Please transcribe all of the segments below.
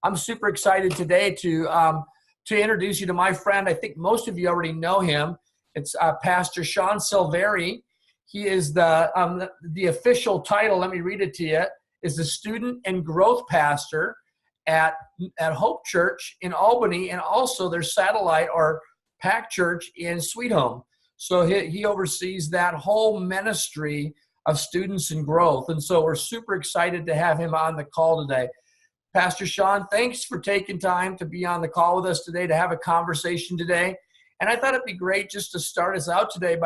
I'm super excited today to introduce you to my friend. I think most of you already know him. It's Pastor Sean Silverii. He is the official title, let me read it to you, is the Student and Growth Pastor at Hope Church in Albany, and also their satellite or Pack Church in Sweet Home. So he oversees that whole ministry of students and growth. And so we're super excited to have him on the call today. Pastor Sean, thanks for taking time to be on the call with us today, to have a conversation today. And I thought it'd be great just to start us out today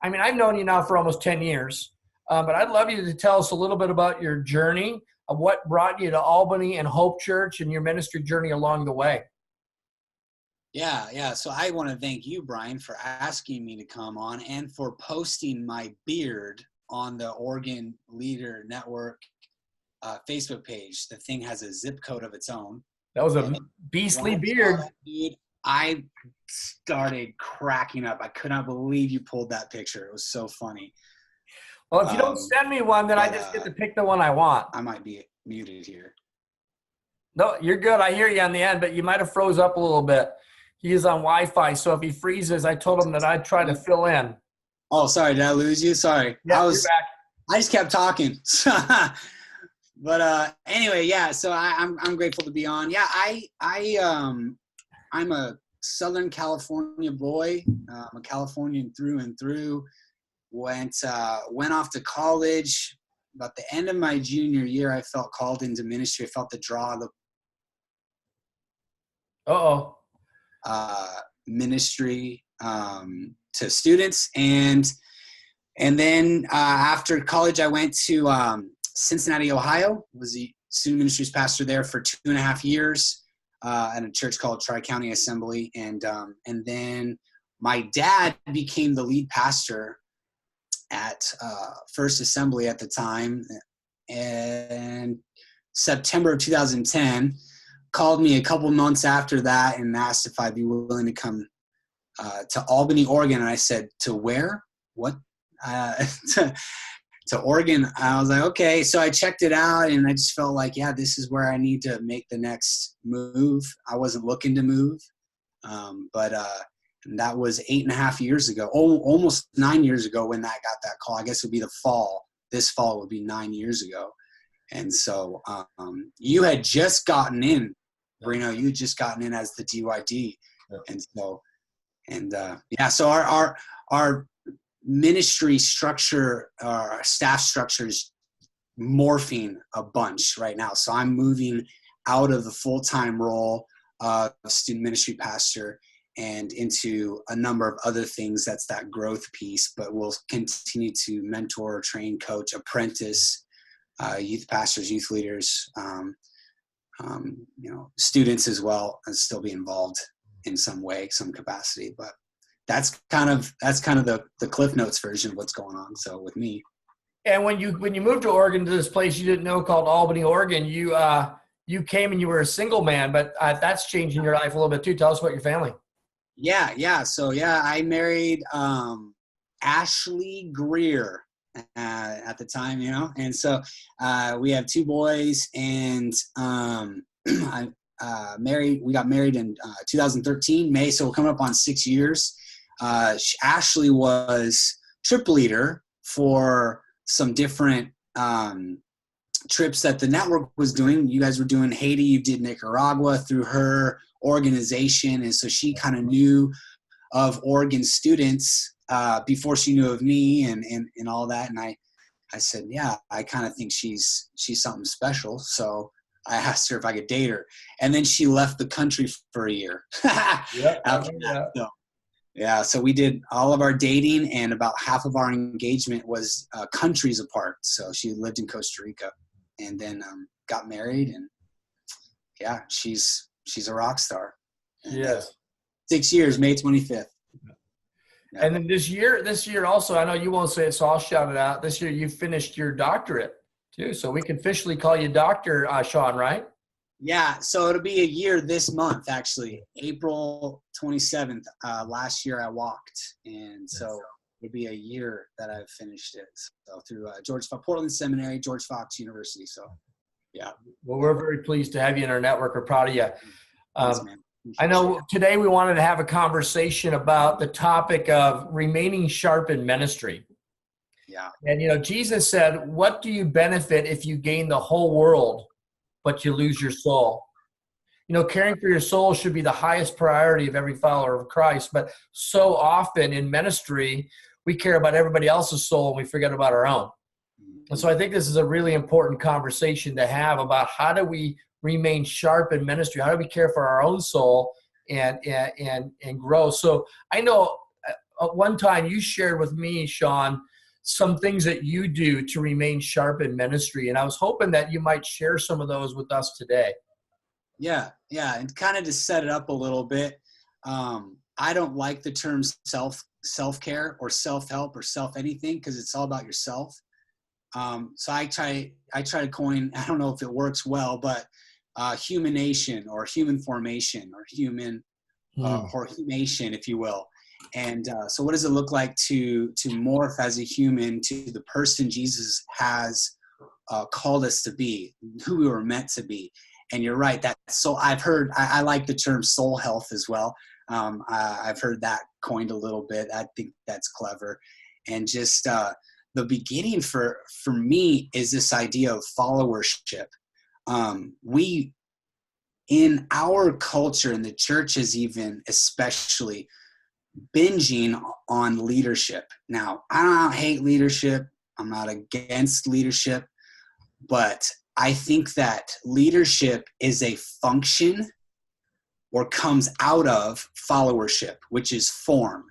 I've known you now for almost 10 years, but I'd love you to tell us a little bit about your journey of what brought you to Albany and Hope Church and your ministry journey along the way. Yeah. So I want to thank you, Brian, for asking me to come on and for posting my beard on the Oregon Leader Network Facebook page. The thing has a zip code of its own. That was a beastly beard. Dude, I started cracking up. I could not believe you pulled that picture. It was so funny. Well, if you don't send me one, then I just get to pick the one I want. I might be muted here. No, you're good. I hear you on the end, but you might have froze up a little bit. He is on Wi-Fi, so if he freezes, I told him that I'd try to fill in. Oh, sorry. Did I lose you? Sorry. Yeah, you're back. I just kept talking. But anyway, yeah. So I'm grateful to be on. Yeah, I'm a Southern California boy. I'm a Californian through and through. Went off to college. About the end of my junior year, I felt called into ministry. I felt the draw of the ministry to students, and then after college, I went to Cincinnati, Ohio. Was the student ministries pastor there for 2.5 years at a church called Tri-County Assembly, and then my dad became the lead pastor at First Assembly at the time, and September of 2010. Called me a couple months after that and asked if I'd be willing to come to Albany, Oregon. And I said, to where? What? To Oregon. I was like, okay. So I checked it out, and I just felt like, yeah, this is where I need to make the next move. I wasn't looking to move. But that was 8.5 years ago, almost 9 years ago when I got that call. I guess it would be the fall. This fall would be 9 years ago. And so you had just gotten in, Bruno, you had just gotten in as the DYD. Yeah. So our ministry structure, our staff structure is morphing a bunch right now. So I'm moving out of the full-time role of student ministry pastor and into a number of other things. That's that growth piece, but we'll continue to mentor, train, coach, apprentice, youth pastors, youth leaders, students as well, and still be involved in some way, some capacity. But that's kind of the Cliff Notes version of what's going on. So with me. And when you moved to Oregon, to this place you didn't know called Albany, Oregon, you came and you were a single man, but that's changing your life a little bit too. Tell us about your family. Yeah. So I married Ashley Greer at the time, and so we have 2 boys, and we got married in 2013 May, so we're coming up on 6 years. Ashley was trip leader for some different trips that the network was doing. You guys were doing Haiti, you did Nicaragua through her organization, and so she kind of knew of Oregon students before she knew of me and all that. And I said, yeah, I kind of think she's something special. So I asked her if I could date her, and then she left the country for a year. So we did all of our dating, and about half of our engagement was countries apart. So she lived in Costa Rica, and then got married, and yeah, she's a rock star. And, yes. 6 years, May 25th. Yeah. And then this year also, I know you won't say it, so I'll shout it out. This year you finished your doctorate too, so we can officially call you Dr. Sean, right? Yeah, so it'll be a year this month, actually. April 27th. Last year I walked, and so it'll be a year that I've finished it. So through Portland Seminary, George Fox University. So Yeah. Well, we're very pleased to have you in our network. We're proud of you. Thanks, man. I know today we wanted to have a conversation about the topic of remaining sharp in ministry. Yeah. And, Jesus said, what do you benefit if you gain the whole world, but you lose your soul? Caring for your soul should be the highest priority of every follower of Christ. But so often in ministry, we care about everybody else's soul and we forget about our own. And so I think this is a really important conversation to have about how do we remain sharp in ministry? How do we care for our own soul and grow? So I know at one time you shared with me, Sean, some things that you do to remain sharp in ministry. And I was hoping that you might share some of those with us today. Yeah. And kind of to set it up a little bit, I don't like the term self-care or self-help or self-anything because it's all about yourself. So I try to coin, I don't know if it works well, but humanation or human formation or human or humation, if you will. And so what does it look like to morph as a human to the person Jesus has called us to be, who we were meant to be? And you're right. So I like the term soul health as well. I've heard that coined a little bit. I think that's clever. And just the beginning for me is this idea of followership. We, in our culture, and the church is even especially binging on leadership. Now, I don't hate leadership. I'm not against leadership, but I think that leadership is a function or comes out of followership, which is form.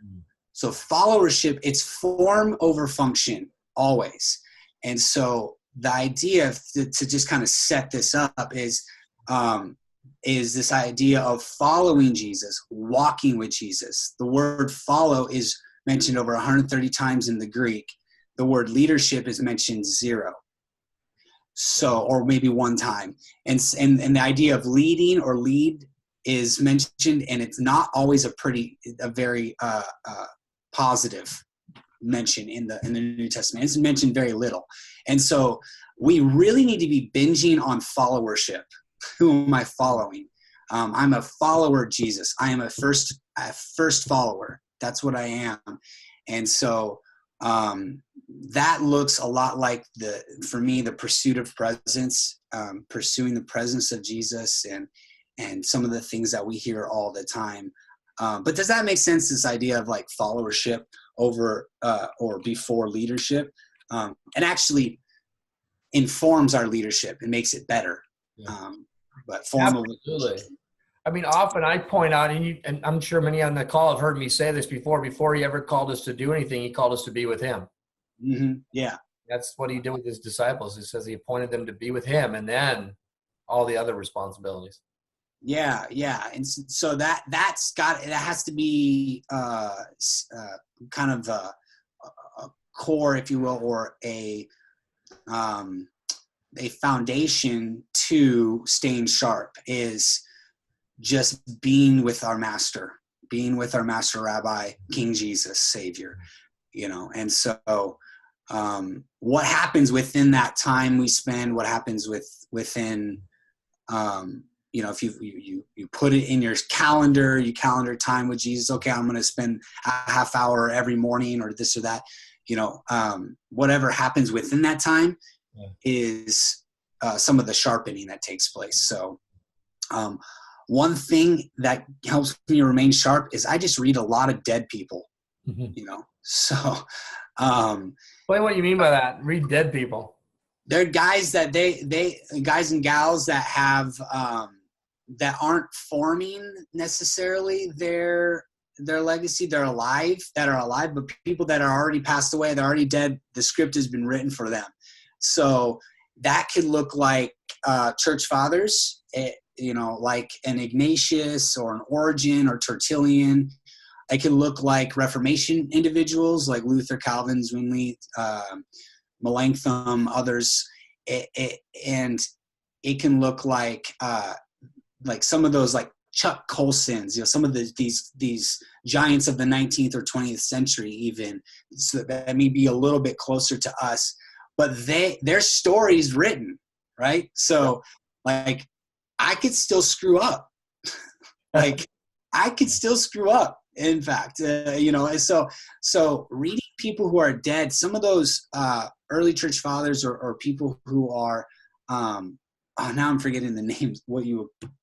So followership, it's form over function always. And so the idea to just kind of set this up is this idea of following Jesus, walking with Jesus. The word follow is mentioned over 130 times in the Greek. The word leadership is mentioned 0. So, or maybe 1 time. And the idea of leading or lead is mentioned, and it's not always a very positive mention in the New Testament. It's mentioned very little. And so we really need to be binging on followership. Who am I following? I'm a follower of Jesus. I am a first follower. That's what I am. And so that looks a lot like for me, the pursuit of presence, pursuing the presence of Jesus and some of the things that we hear all the time. But does that make sense, this idea of like followership over or before leadership? And actually informs our leadership and makes it better. Yeah. But form of Absolutely. I mean, often I point out, and I'm sure many on the call have heard me say this before he ever called us to do anything, he called us to be with him. Mm-hmm. Yeah. That's what he did with his disciples. He says he appointed them to be with him and then all the other responsibilities. Yeah. And so that has to be kind of a core, if you will, or a foundation to staying sharp is just being with our master rabbi, King Jesus, Savior, and so what happens within that time we spend, what happens within if you put it in your calendar, you calendar time with Jesus. Okay, I'm going to spend a half hour every morning or this or that, whatever happens within that time is some of the sharpening that takes place. So one thing that helps me remain sharp is I just read a lot of dead people, so Explain what you mean by that. Read dead people. They're guys that guys and gals that have that aren't forming necessarily their legacy. They're alive, but people that are already passed away, they're already dead. The script has been written for them. So that could look like church fathers, like an Ignatius or an Origen or Tertullian. It can look like Reformation individuals like Luther, Calvin, Zwingli, Melanchthon, others, and it can look like some of those, like Chuck Colson's, some of these giants of the 19th or 20th century, even, so that may be a little bit closer to us, but their stories written, right? So like I could still screw up. Like I could still screw up. In fact, and so reading people who are dead, some of those early church fathers or people who are, now I'm forgetting the names. What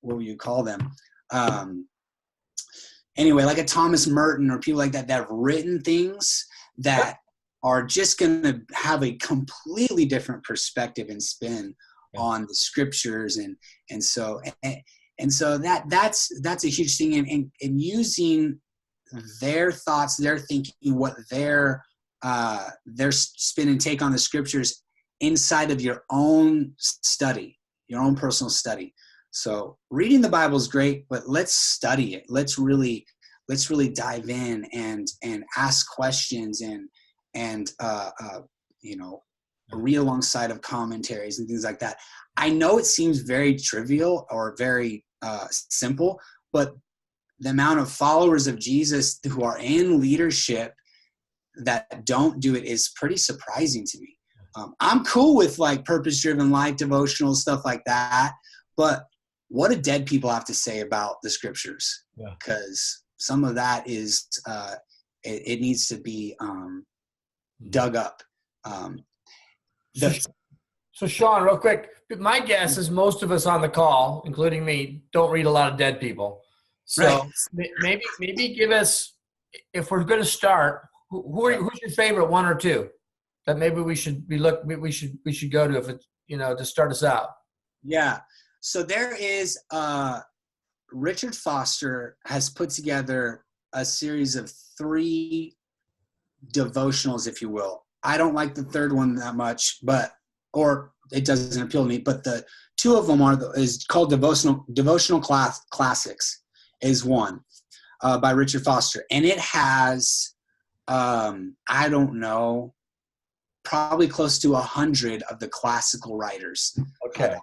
would you call them? Anyway, like a Thomas Merton or people like that have written things that are just going to have a completely different perspective and spin on the scriptures, and so that's a huge thing, and using their thoughts, their thinking, what their spin and take on the scriptures inside of your own study, your own personal study. So reading the Bible is great, but let's study it. Let's really dive in and ask questions and read alongside of commentaries and things like that. I know it seems very trivial or very simple, but the amount of followers of Jesus who are in leadership that don't do it is pretty surprising to me. I'm cool with like purpose-driven life, devotional stuff like that, but what do dead people have to say about the scriptures? Because some of that is it needs to be dug up. So Sean, real quick, my guess is most of us on the call, including me, don't read a lot of dead people. So maybe give us, if we're going to start, who's your favorite one or two that maybe we should we should go to if it's, to start us out. Yeah. So there is Richard Foster has put together a series of 3 devotionals, if you will. I don't like the third one that much, or it doesn't appeal to me, but the 2 of them is called devotional classics is one by Richard Foster. And it has, I don't know, probably close to 100 of the classical writers. Okay.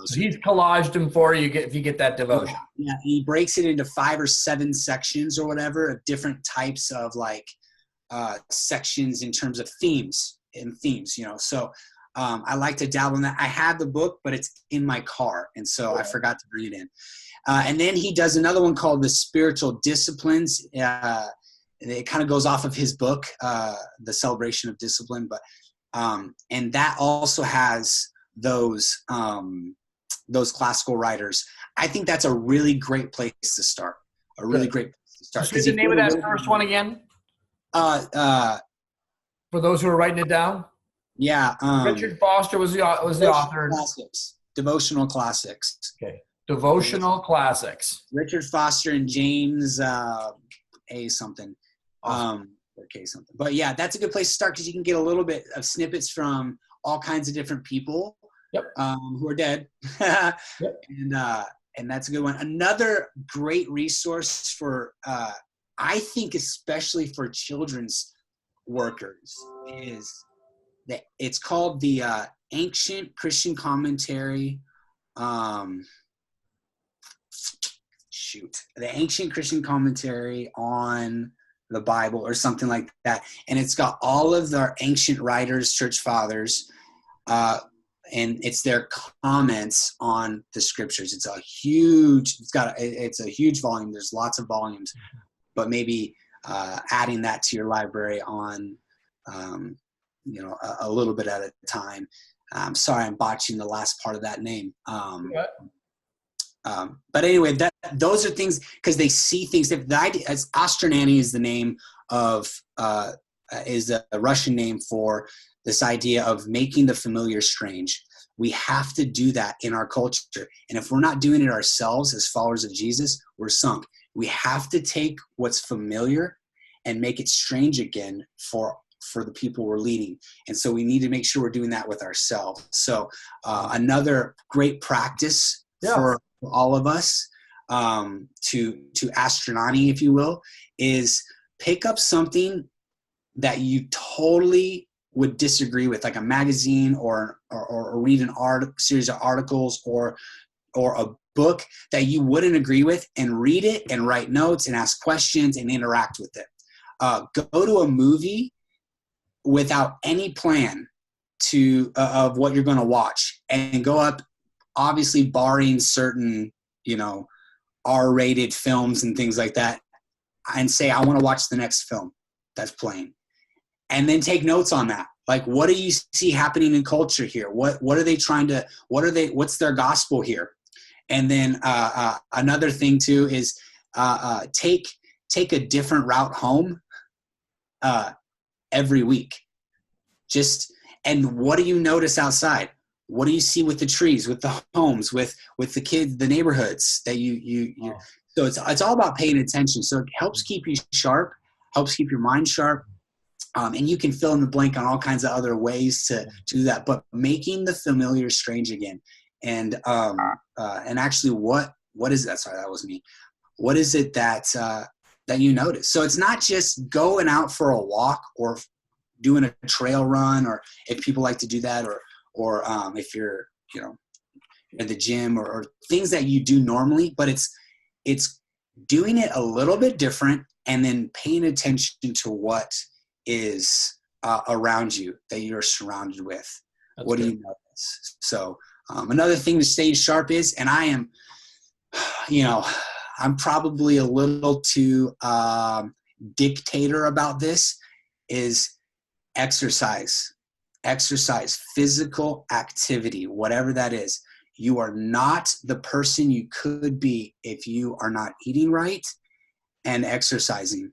So he's collaged them for you if you get that devotion. Yeah, he breaks it into 5 or 7 sections or whatever of different types of like sections in terms of themes. So I like to dabble in that. I have the book, but it's in my car, and so I forgot to bring it in. And then he does another one called The Spiritual Disciplines. It kind of goes off of his book, The Celebration of Discipline, but and that also has those classical writers. I think that's a really great place to start. A really great place to start. What's the name of that first one again? For those who are writing it down. Yeah. Richard Foster was the author. Classics. Devotional classics. Okay. Devotional classics. Richard Foster and James A something. Or K something. But yeah, that's a good place to start because you can get a little bit of snippets from all kinds of different people who are dead. And that's a good one. Another great resource for I think especially for children's workers is that it's called the Ancient Christian Commentary. The Ancient Christian Commentary on the Bible or something like that. And it's got all of their ancient writers, church fathers, and it's their comments on the scriptures. It's a huge volume. There's lots of volumes, but maybe adding that to your library on, a little bit at a time. I'm sorry, I'm botching the last part of that name. But anyway, those are things because they see things. The idea, as Astronani is the name of is a Russian name for this idea of making the familiar strange. We have to do that in our culture, and if we're not doing it ourselves as followers of Jesus, we're sunk. We have to take what's familiar and make it strange again for the people we're leading, and so we need to make sure we're doing that with ourselves. So another great practice for all of us to Astronani, if you will, is pick up something that you totally would disagree with, like a magazine or read an series of articles or a book that you wouldn't agree with, and read it and write notes and ask questions and interact with it. Go to a movie without any plan of what you're going to watch, and go up obviously barring certain, R-rated films and things like that, and say, I want to watch the next film that's playing. And then take notes on that. Like, what do you see happening in culture here? What are they trying to, what's their gospel here? And then another thing too is take a different route home every week. And what do you notice outside? What do you see with the trees, with the homes, with the kids, the neighborhoods that you so it's all about paying attention. So it helps keep you sharp, helps keep your mind sharp. And you can fill in the blank on all kinds of other ways to do that, but making the familiar strange again. And actually what is that? Sorry, that was me. What is it that you notice? So it's not just going out for a walk or doing a trail run, or if people like to do that, or if you're, at the gym or things that you do normally, but it's doing it a little bit different and then paying attention to what is around you that you're surrounded with. That's what good. Do you notice? So another thing to stay sharp is, and I am, I'm probably a little too dictator about this, is exercise, physical activity, whatever that is. You are not the person you could be if you are not eating right and exercising.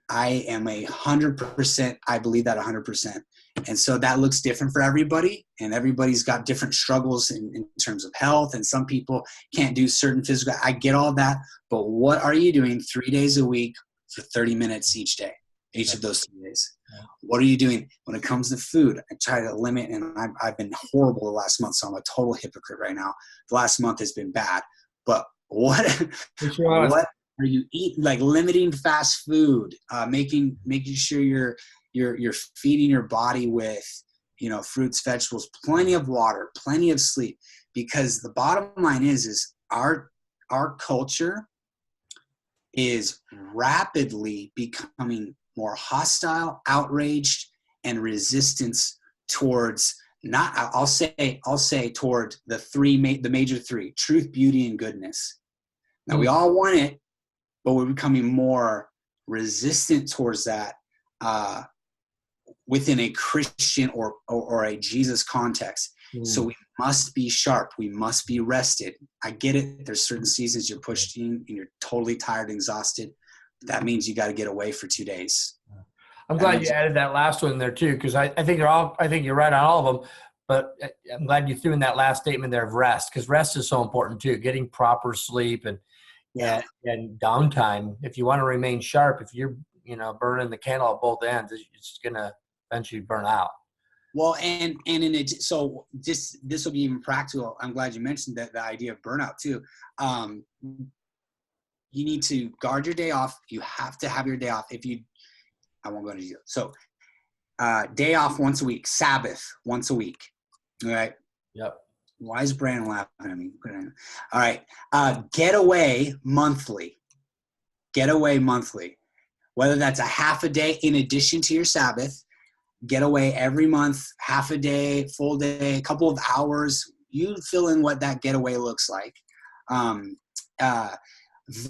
I am 100%, I believe that 100%. And so that looks different for everybody, and everybody's got different struggles in terms of health, and some people can't do certain physical. I get all that, but what are you doing 3 days a week for 30 minutes each day, each of those 3 days? What are you doing when it comes to food? I try to limit, and I've been horrible the last month, so I'm a total hypocrite right now. The last month has been bad, but what are you eating? Like limiting fast food, making sure you're feeding your body with, fruits, vegetables, plenty of water, plenty of sleep, because the bottom line is our culture is rapidly becoming more hostile, outraged, and resistance towards I'll say toward the major three: truth, beauty, and goodness. Now we all want it, but we're becoming more resistant towards that within a Christian or a Jesus context. So we must be sharp. We must be rested. I get it. There's certain seasons you're pushed in and you're totally tired and exhausted. That means you got to get away for 2 days. I'm glad you added that last one there too, because I think you're right on all of them. But I'm glad you threw in that last statement there of rest, because rest is so important too. Getting proper sleep and downtime. If you want to remain sharp, if you're burning the candle at both ends, it's gonna eventually burn out. Well, so this will be even practical. I'm glad you mentioned that, the idea of burnout too. You need to guard your day off. You have to have your day off. I won't go into detail. So day off once a week, Sabbath once a week. All right. Yep. Why is Brandon laughing at me? All right. Get away monthly. Whether that's a half a day in addition to your Sabbath, get away every month, half a day, full day, a couple of hours. You fill in what that getaway looks like.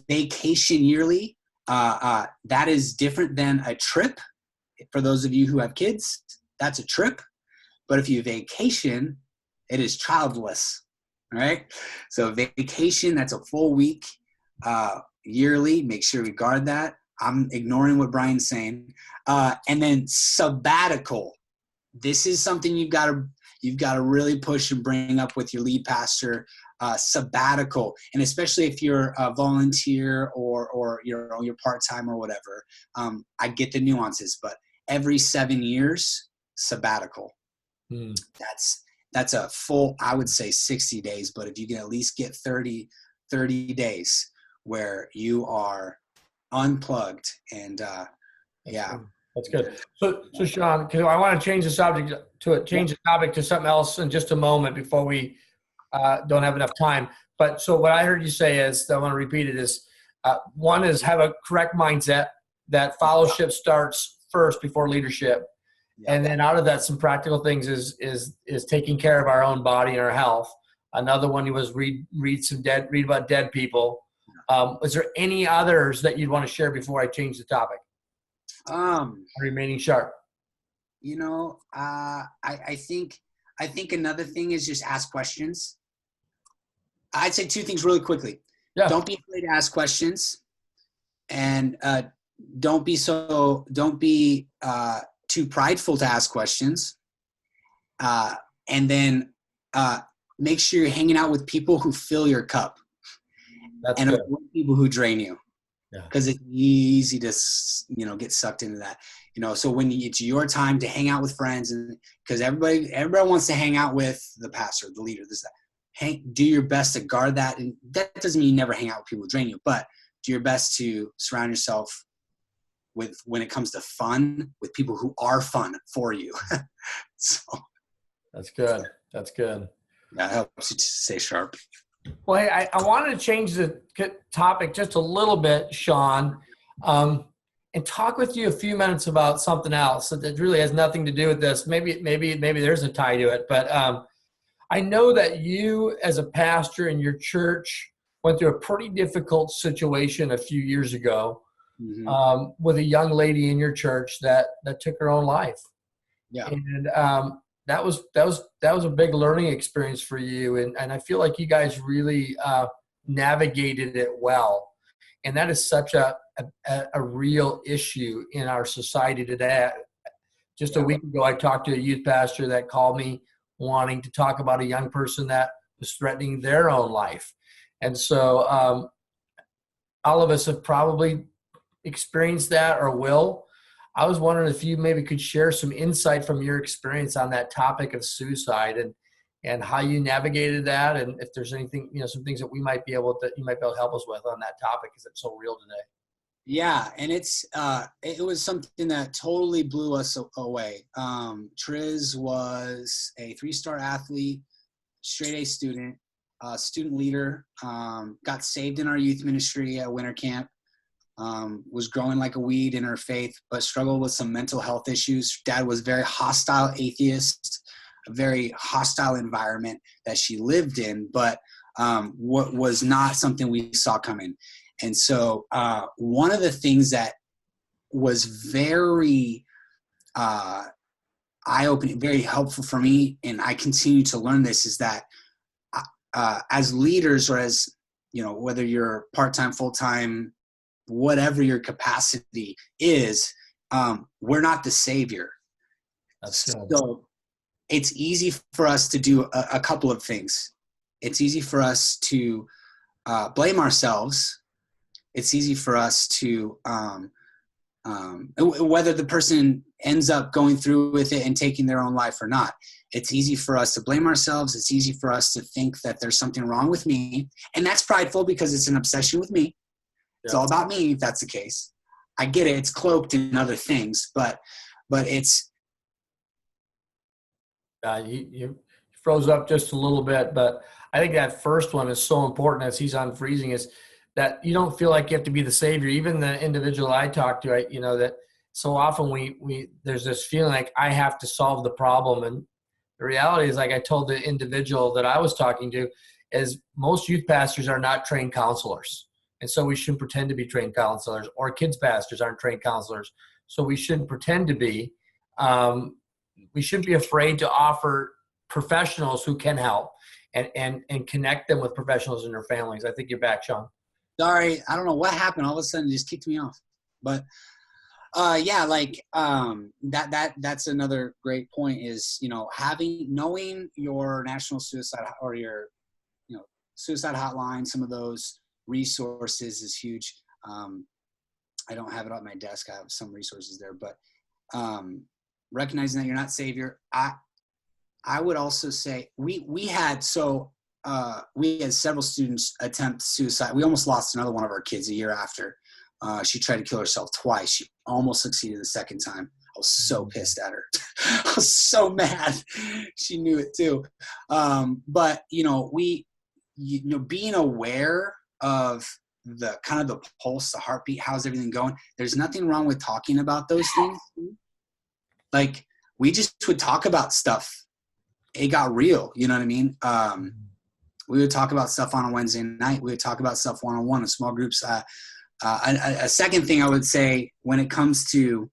Vacation yearly. That is different than a trip. For those of you who have kids, that's a trip. But if you vacation, it is childless, right? So vacation, that's a full week yearly. Make sure we guard that. I'm ignoring what Brian's saying. And then sabbatical. This is something you've got to really push and bring up with your lead pastor. Sabbatical, and especially if you're a volunteer or you're part-time or whatever. I get the nuances, but every 7 years, sabbatical. That's a full, I would say 60 days, but if you can at least get 30 days where you are unplugged and That's good. So Sean, because I want to change the topic to something else in just a moment before we don't have enough time. But so what I heard you say is, I want to repeat it, is one is have a correct mindset that fellowship starts first before leadership. And then out of that, some practical things is taking care of our own body and our health. Another one was read about dead people. Is there any others that you'd want to share before I change the topic? Remaining sharp. I think another thing is just ask questions. I'd say two things really quickly. Yeah. Don't be afraid to ask questions, and don't be too prideful to ask questions. And then make sure you're hanging out with people who fill your cup. That's and good. avoid people who drain you. Because it's easy to get sucked into that. So when it's your time to hang out with friends, and because everybody wants to hang out with the pastor, the leader, do your best to guard that. And that doesn't mean you never hang out with people who drain you, but do your best to surround yourself with, when it comes to fun, with people who are fun for you. So that's good. That's good. That helps you to stay sharp. Well, hey, I wanted to change the topic just a little bit, Sean, and talk with you a few minutes about something else that really has nothing to do with this. Maybe there's a tie to it, but I know that you, as a pastor in your church, went through a pretty difficult situation a few years ago with a young lady in your church that took her own life. Yeah. And that was a big learning experience for you, and I feel like you guys really navigated it well, and that is such a real issue in our society today. Just a week ago, I talked to a youth pastor that called me wanting to talk about a young person that was threatening their own life, and so all of us have probably experienced that or will. I was wondering if you maybe could share some insight from your experience on that topic of suicide and how you navigated that, and if there's anything, some things that you might be able to help us with on that topic because it's so real today. Yeah, and it was something that totally blew us away. Triz was a 3-star athlete, straight A student, student leader, got saved in our youth ministry at winter camp. Was growing like a weed in her faith, but struggled with some mental health issues. Dad was very hostile atheist, a very hostile environment that she lived in, but what was not something we saw coming. And so one of the things that was very eye-opening, very helpful for me, and I continue to learn this, is that as leaders, or as, whether you're part-time, full-time, whatever your capacity is, we're not the savior. So it's easy for us to do a couple of things. It's easy for us to blame ourselves. It's easy for us to, whether the person ends up going through with it and taking their own life or not, it's easy for us to blame ourselves. It's easy for us to think that there's something wrong with me. And that's prideful because it's an obsession with me. It's all about me if that's the case. I get it. It's cloaked in other things, but it's. You froze up just a little bit, but I think that first one is so important as he's unfreezing, is that you don't feel like you have to be the savior. Even the individual I talk to, that so often we there's this feeling like I have to solve the problem. And the reality is, like I told the individual that I was talking to, is most youth pastors are not trained counselors. And so we shouldn't pretend to be trained counselors, or kids pastors aren't trained counselors. So we shouldn't pretend to be. We shouldn't be afraid to offer professionals who can help and connect them with professionals in their families. I think you're back, Sean. Sorry, I don't know what happened. All of a sudden, it just kicked me off. But that's another great point, is knowing your national suicide or your suicide hotline. Some of those resources is huge. I don't have it on my desk. I have some resources there, but recognizing that you're not savior. I would also say we had several students attempt suicide. We almost lost another one of our kids a year after. She tried to kill herself twice. She almost succeeded the second time. I was so pissed at her. I was so mad. She knew it too. But being aware of the kind of the pulse, the heartbeat, how's everything going? There's nothing wrong with talking about those things. Like, we just would talk about stuff. It got real, you know what I mean? We would talk about stuff on a Wednesday night. We would talk about stuff one-on-one in small groups. A second thing I would say when it comes to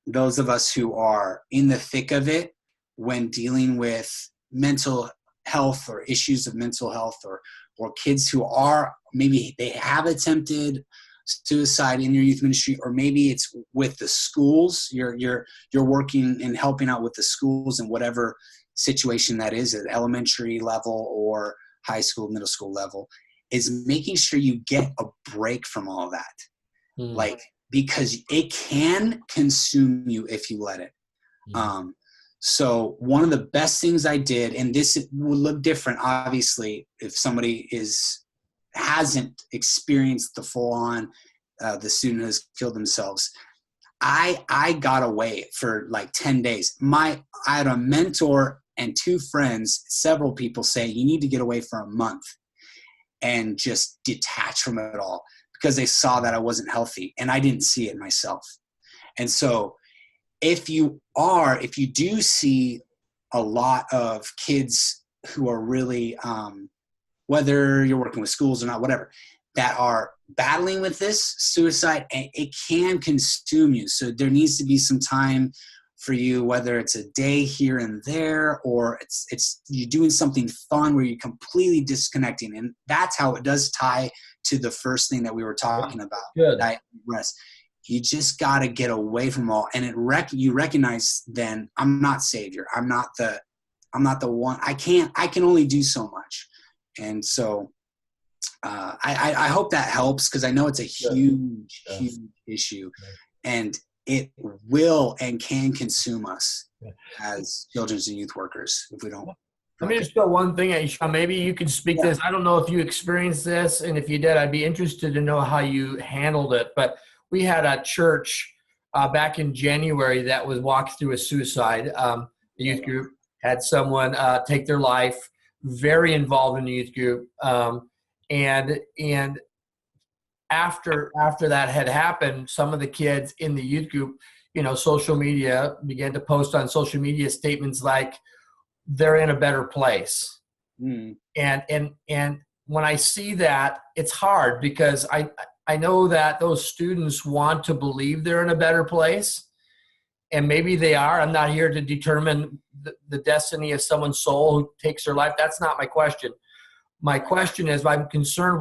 those of us who are in the thick of it when dealing with mental health or issues of mental health, or kids who are, maybe they have attempted suicide in your youth ministry, or maybe it's with the schools. You're working and helping out with the schools in whatever situation that is, at elementary level or high school, middle school level, is making sure you get a break from all that. Like, because it can consume you if you let it. So one of the best things I did, and this will look different, obviously, if somebody hasn't experienced the full-on, the student has killed themselves. I got away for like 10 days. I had a mentor and 2 friends, several people say, you need to get away for a month and just detach from it all, because they saw that I wasn't healthy and I didn't see it myself. And so if you do see a lot of kids who are really, whether you're working with schools or not, whatever, that are battling with this suicide, and it can consume you. So there needs to be some time for you, whether it's a day here and there, or it's you doing something fun where you're completely disconnecting. And that's how it does tie to the first thing that we were talking about, diet and rest. You just got to get away from all, and you recognize then, I'm not Savior. I'm not the one. I can only do so much. And so I hope that helps, because I know it's a huge issue, and it will and can consume us as children's and youth workers if we don't. Let me just throw one thing, Sean. Maybe you can speak to this. I don't know if you experienced this, and if you did, I'd be interested to know how you handled it. But we had a church back in January that was walked through a suicide. The youth group had someone take their life, very involved in the youth group. And after that had happened, some of the kids in the youth group, social media, began to post on social media statements like they're in a better place. And when I see that, it's hard, because I know that those students want to believe they're in a better place, and maybe they are. I'm not here to determine the destiny of someone's soul who takes their life. That's not my question. My question is, I'm concerned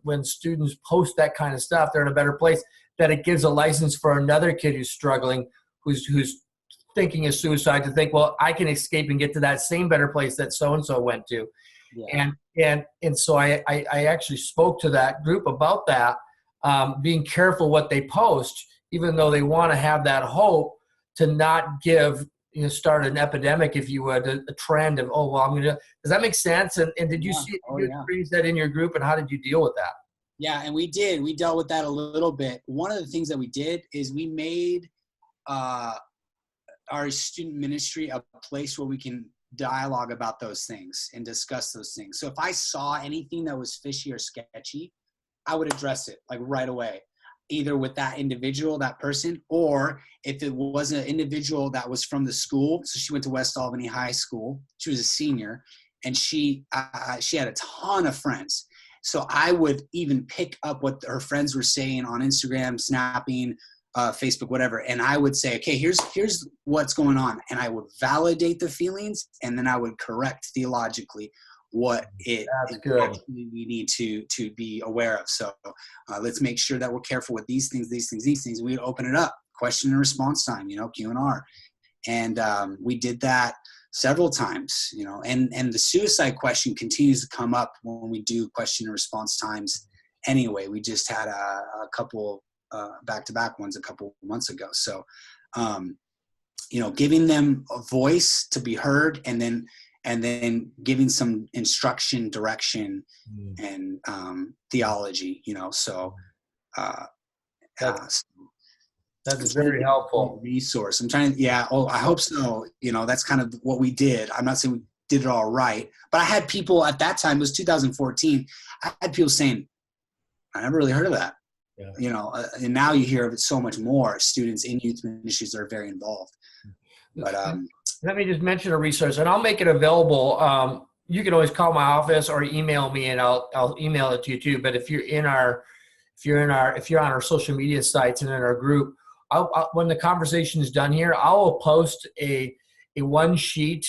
when students post that kind of stuff, they're in a better place, that it gives a license for another kid who's struggling, who's thinking of suicide, to think, well, I can escape and get to that same better place that so-and-so went to. Yeah. And so I actually spoke to that group about that, being careful what they post, even though they want to have that hope, to not start an epidemic, if you would, a trend of, does that make sense? And did you experience that in your group, and how did you deal with that? Yeah, and we dealt with that a little bit. One of the things that we did is we made our student ministry a place where we can dialogue about those things and discuss those things. So if I saw anything that was fishy or sketchy, I would address it like right away, either with that individual, that person, or if it was an individual that was from the school. So she went to West Albany High School. She was a senior, and she had a ton of friends. So I would even pick up what her friends were saying on Instagram, snapping, Facebook, whatever. And I would say, okay, here's what's going on. And I would validate the feelings, and then I would correct theologically what we need to be aware of. So let's make sure that we're careful with these things. We open it up, question and response time, Q&R. And we did that several times, and the suicide question continues to come up when we do question and response times anyway. We just had a couple back-to-back ones a couple months ago. So, giving them a voice to be heard, and then giving some instruction, direction, and theology, so that's very helpful resource. I'm trying to, I hope so. That's kind of what we did. I'm not saying we did it all right, but I had people at that time, it was 2014, I had people saying, I never really heard of that. Yeah. And now you hear of it so much more. Students in youth ministries are very involved. But let me just mention a resource, and I'll make it available you can always call my office or email me, and I'll email it to you too. But if you're on our social media sites and in our group, when the conversation is done here, I will post a one sheet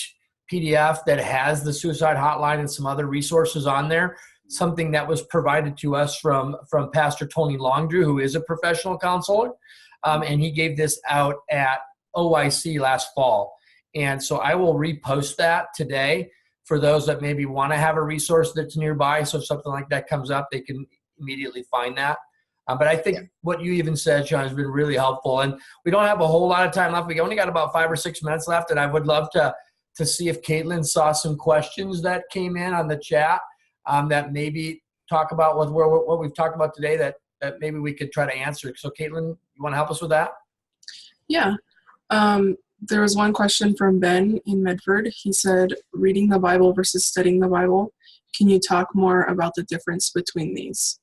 PDF that has the suicide hotline and some other resources on there. Something that was provided to us from Pastor Tony Longdrew, who is a professional counselor, and he gave this out at OIC last fall. And so I will repost that today for those that maybe want to have a resource that's nearby. So if something like that comes up, they can immediately find that. But I think what you even said, Sean, has been really helpful. And we don't have a whole lot of time left. We only got about 5 or 6 minutes left, and I would love to see if Caitlin saw some questions that came in on the chat that maybe talk about what we've talked about today that maybe we could try to answer. So Caitlin, you want to help us with that? Yeah. There was one question from Ben in Medford. He said, reading the Bible versus studying the Bible. Can you talk more about the difference between these?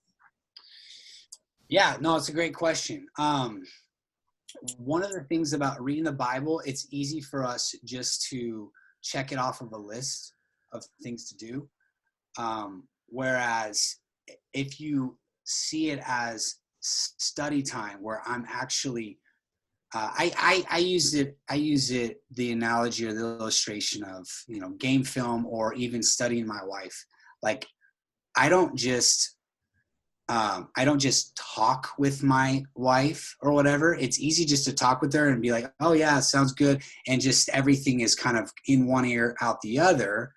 Yeah, no, it's a great question. One of the things about reading the Bible, it's easy for us just to check it off of a list of things to do. Whereas if you see it as study time where I'm actually, I use the analogy or the illustration of, game film or even studying my wife. Like, I don't just talk with my wife or whatever. It's easy just to talk with her and be like, oh yeah, sounds good. And just everything is kind of in one ear, out the other.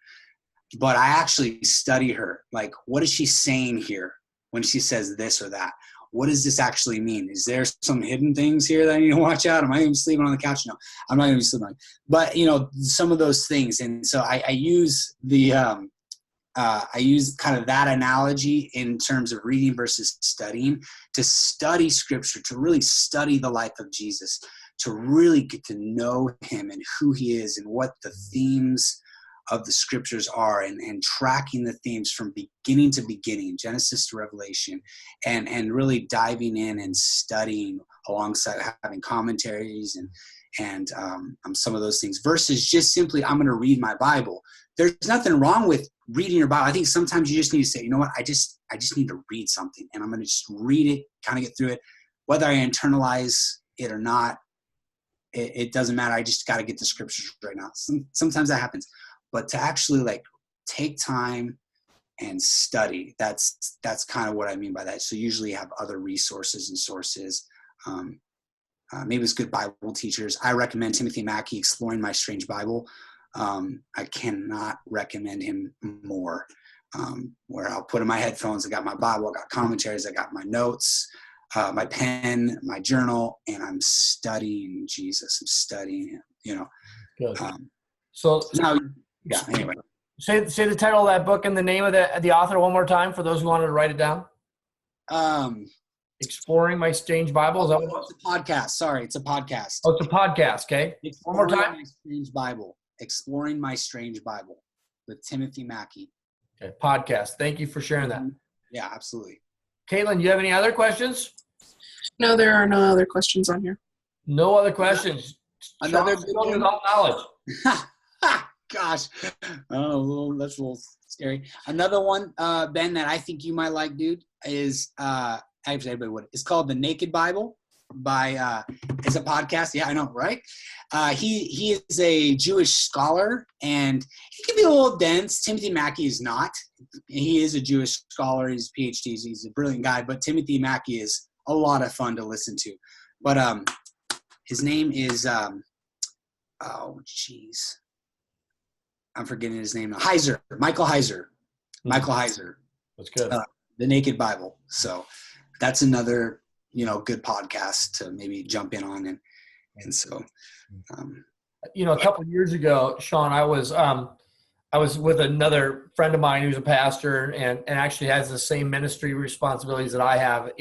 But I actually study her. Like, what is she saying here when she says this or that? What does this actually mean? Is there some hidden things here that I need to watch out? Am I going to be sleeping on the couch? No, I'm not going to be sleeping on. But, some of those things. And so I use I use kind of that analogy in terms of reading versus studying, to study scripture, to really study the life of Jesus, to really get to know him and who he is and what the themes of the scriptures are, and tracking the themes from beginning to beginning, Genesis to Revelation, and really diving in and studying alongside having commentaries and some of those things, versus just simply, I'm going to read my Bible. There's nothing wrong with reading your Bible. I think sometimes you just need to say, you know what, I just need to read something, and I'm going to just read it, kind of get through it. Whether I internalize it or not, it doesn't matter. I just got to get the scriptures right now. Sometimes that happens. But to actually take time and study, that's kind of what I mean by that. So usually you have other resources and sources. Maybe it's good Bible teachers. I recommend Timothy Mackey, Exploring My Strange Bible. I cannot recommend him more. Where I'll put in my headphones, I got my Bible, I got commentaries, I got my notes, my pen, my journal, and I'm studying Jesus. I'm studying him, Good. So now, yeah, anyway. Say the title of that book and the name of the author one more time for those who wanted to write it down. Exploring My Strange Bible. Is that what it was? It's a podcast. Sorry, it's a podcast. Oh, it's a podcast. Okay. One more time. My Strange Bible. Exploring My Strange Bible with Timothy Mackey. Okay. Podcast. Thank you for sharing that. Yeah, absolutely. Caitlin, do you have any other questions? No, there are no other questions on here. No other questions. Another good one without knowledge. Gosh, oh, that's a little scary. Another one, Ben, that I think you might like, dude, is actually everybody would. It's called The Naked Bible by. It's a podcast. Yeah, I know, right? He is a Jewish scholar, and he can be a little dense. Timothy Mackey is not. He is a Jewish scholar. He's a PhD. He's a brilliant guy. But Timothy Mackey is a lot of fun to listen to. But his name is I'm forgetting his name now. Heiser, Michael Heiser. Michael Heiser. That's good. The Naked Bible. So that's another, good podcast to maybe jump in on. And so, a couple of years ago, Sean, I was with another friend of mine who's a pastor and actually has the same ministry responsibilities that I have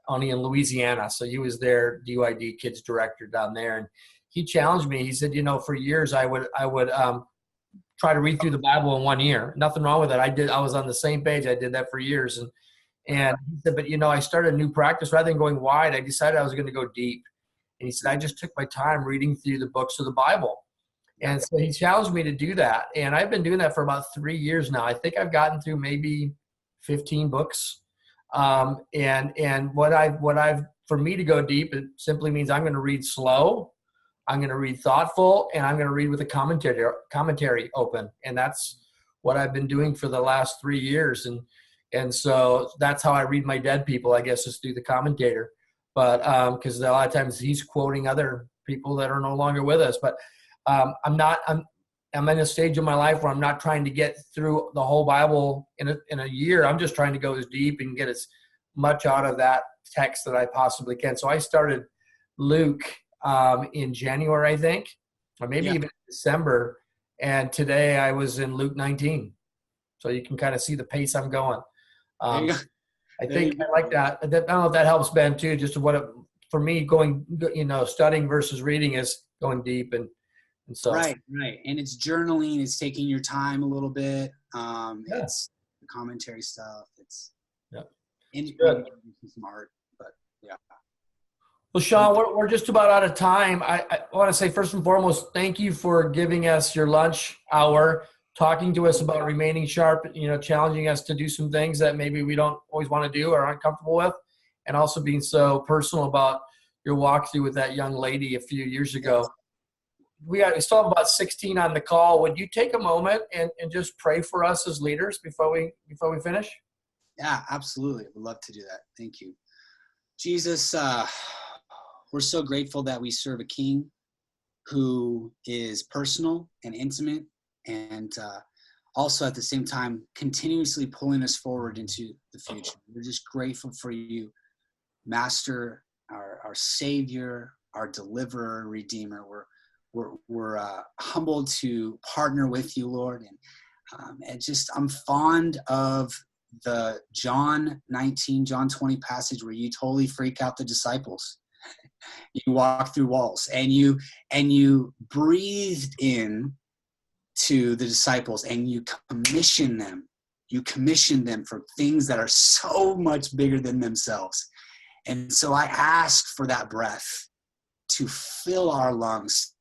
only in Louisiana. So he was their DYD kids director down there. And he challenged me. He said, for years I would try to read through the Bible in 1 year. Nothing wrong with it. I was on the same page. I did that for years. And he said, but I started a new practice. Rather than going wide, I decided I was going to go deep. And he said, I just took my time reading through the books of the Bible. And so he challenged me to do that. And I've been doing that for about 3 years now. I think I've gotten through maybe 15 books. And what I've, for me to go deep, it simply means I'm going to read slow, I'm going to read thoughtful, and I'm going to read with a commentary open. And that's what I've been doing for the last 3 years. And so that's how I read my dead people, I guess, is through the commentator. But because a lot of times he's quoting other people that are no longer with us. But I'm in a stage of my life where I'm not trying to get through the whole Bible in a year. I'm just trying to go as deep and get as much out of that text that I possibly can. So I started Luke in January, I think, or maybe even December. And today I was in Luke 19. So you can kind of see the pace I'm going. I think I like that. I don't know if that helps Ben too, just for me going, studying versus reading is going deep and so. Right. And it's journaling, it's taking your time a little bit. It's the commentary stuff. It's good. Some art, but yeah. Well, Sean, we're just about out of time. I want to say first and foremost, thank you for giving us your lunch hour, talking to us about remaining sharp, challenging us to do some things that maybe we don't always want to do or aren't comfortable with, and also being so personal about your walkthrough with that young lady a few years ago. We still have about 16 on the call. Would you take a moment and just pray for us as leaders before we finish? Yeah, absolutely. I would love to do that. Thank you. Jesus, we're so grateful that we serve a king who is personal and intimate, and also at the same time continuously pulling us forward into the future. We're just grateful for you, Master, our Savior, our Deliverer, Redeemer. We're humbled to partner with you, Lord, and just I'm fond of the John 20 passage where you totally freak out the disciples. You walk through walls, and you breathed in to the disciples, and you commission them. You commission them for things that are so much bigger than themselves. And so I ask for that breath to fill our lungs.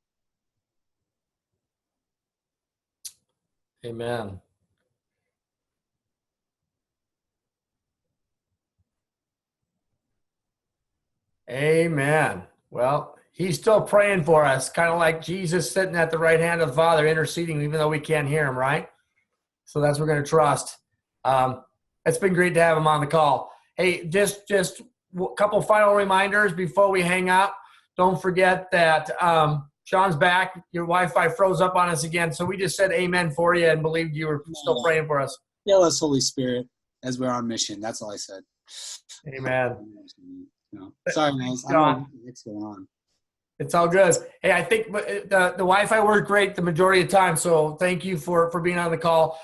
Amen. Amen. Well, he's still praying for us, kind of like Jesus sitting at the right hand of the Father, interceding, even though we can't hear him, right? So that's what we're going to trust. It's been great to have him on the call. Hey, just a couple final reminders before we hang up. Don't forget that Sean's back. Your Wi-Fi froze up on us again, so we just said amen for you and believed you were still praying for us. Fill us, Holy Spirit, as we're on mission. That's all I said. Amen. Sorry, guys. I don't know what's going on. It's all good. Hey, I think the Wi-Fi worked great the majority of the time, so thank you for being on the call.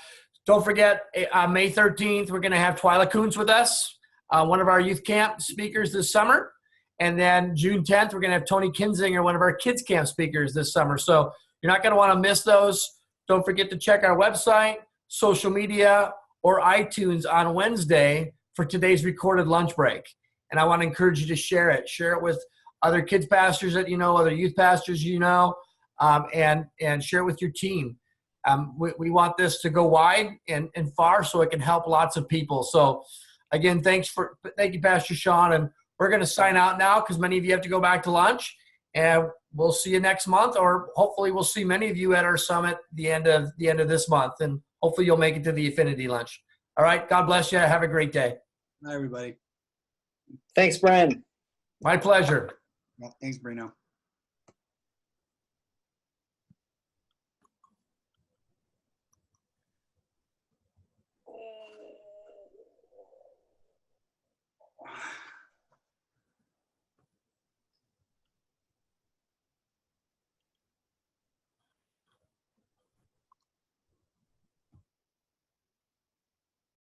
Don't forget, on May 13th, we're going to have Twyla Kuntz with us, one of our youth camp speakers this summer. And then June 10th, we're going to have Tony Kinzinger, one of our kids camp speakers this summer. So you're not going to want to miss those. Don't forget to check our website, social media, or iTunes on Wednesday for today's recorded lunch break. And I want to encourage you to share it. Share it with other kids pastors that you know, other youth pastors you know, and share it with your team. We want this to go wide and far so it can help lots of people. So, again, thank you, Pastor Sean. And we're going to sign out now because many of you have to go back to lunch. And we'll see you next month, or hopefully we'll see many of you at our summit the end of this month. And hopefully you'll make it to the Affinity Lunch. All right. God bless you. Have a great day. Bye, everybody. Thanks, Brian. My pleasure. Well, thanks, Bruno.